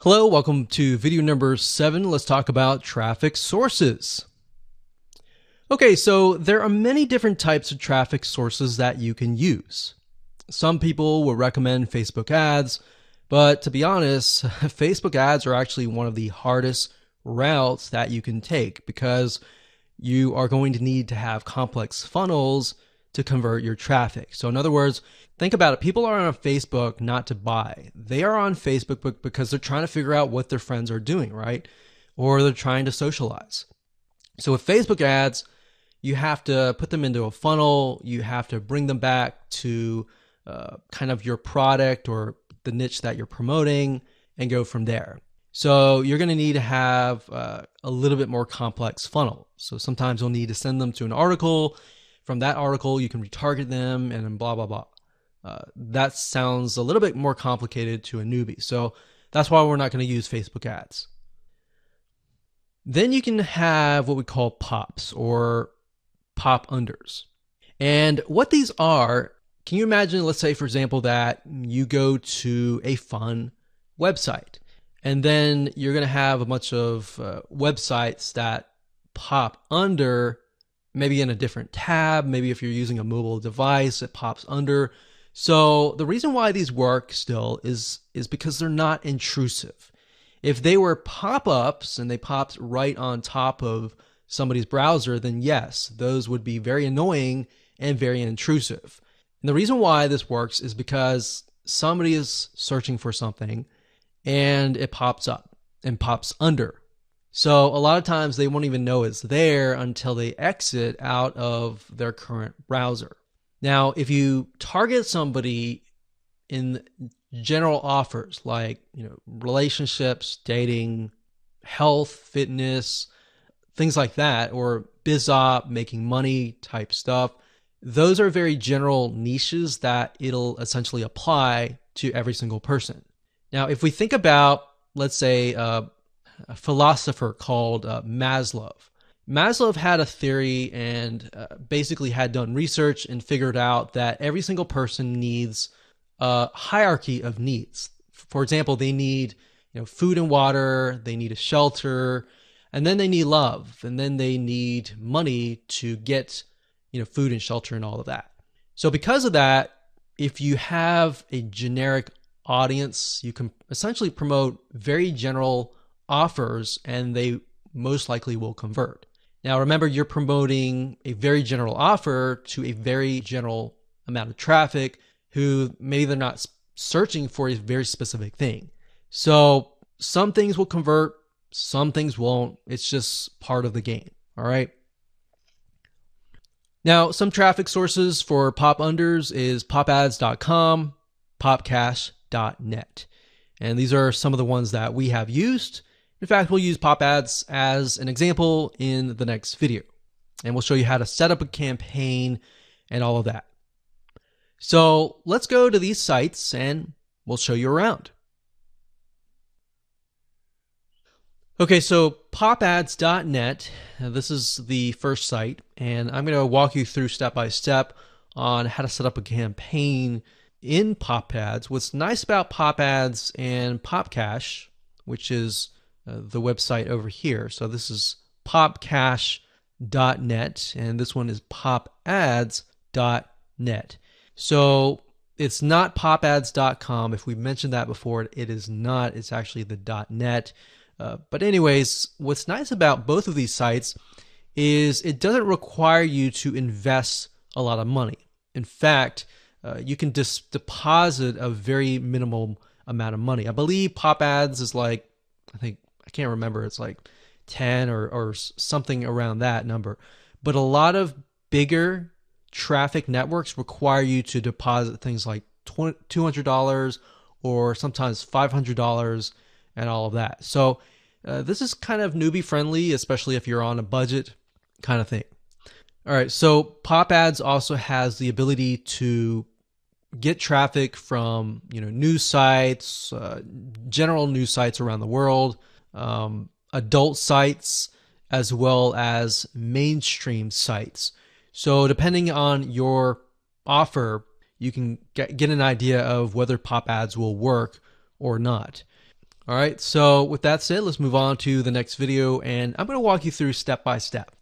Hello, welcome to video number 7. Let's talk about traffic sources. Okay, so there are many different types of traffic sources that you can use. Some people will recommend Facebook ads, but to be honest, Facebook ads are actually one of the hardest routes that you can take because you are going to need to have complex funnels to convert your traffic. So in other words, think about it. People are on Facebook not to buy. They are on Facebook because they're trying to figure out what their friends are doing, right? Or they're trying to socialize. So with Facebook ads, you have to put them into a funnel. You have to bring them back to kind of your product or the niche that you're promoting and go from there. So you're going to need to have a little bit more complex funnel. So sometimes you'll need to send them to an article. From that article, you can retarget them and then blah, blah, blah. That sounds a little bit more complicated to a newbie. So that's why we're not going to use Facebook ads. Then you can have what we call pops or pop unders. And what these are, can you imagine, let's say, for example, that you go to a fun website and then you're going to have a bunch of websites that pop under, maybe in a different tab. Maybe if you're using a mobile device, it pops under. So the reason why these work still is because they're not intrusive. If they were pop-ups and they popped right on top of somebody's browser, then yes, those would be very annoying and very intrusive. And the reason why this works is because somebody is searching for something and it pops up and pops under. So a lot of times they won't even know it's there until they exit out of their current browser. Now, if you target somebody in general offers like, relationships, dating, health, fitness, things like that, or biz op, making money type stuff, those are very general niches that it'll essentially apply to every single person. Now, if we think about, let's say, a philosopher called Maslow. Maslow had a theory and basically had done research and figured out that every single person needs a hierarchy of needs. For example, they need food and water, they need a shelter, and then they need love, and then they need money to get food and shelter and all of that. So because of that, if you have a generic audience, you can essentially promote very general offers and they most likely will convert. Now remember, you're promoting a very general offer to a very general amount of traffic who maybe they're not searching for a very specific thing. So some things will convert, some things won't. It's just part of the game. All right. Now, some traffic sources for pop unders is popads.com, popcash.net. And these are some of the ones that we have used. In fact, we'll use pop ads as an example in the next video. And we'll show you how to set up a campaign and all of that. So let's go to these sites and we'll show you around. Okay, so popads.net, this is the first site, and I'm going to walk you through step by step on how to set up a campaign in pop ads. What's nice about pop ads and popcash, which is the website over here. So this is popcash.net, and this one is popads.net. So it's not popads.com. If we mentioned that before, it is not. It's actually the .net. But anyways, what's nice about both of these sites is it doesn't require you to invest a lot of money. In fact, you can just deposit a very minimal amount of money. I believe pop ads is like, I can't remember, it's like 10 or something around that number. But a lot of bigger traffic networks require you to deposit things like $200 or sometimes $500 and all of that. So this is kind of newbie friendly, especially if you're on a budget kind of thing. All right, so pop ads also has the ability to get traffic from news sites, general news sites around the world, adult sites, as well as mainstream sites. So depending on your offer, you can get an idea of whether pop ads will work or not. All right, so with that said, let's move on to the next video, and I'm going to walk you through step by step.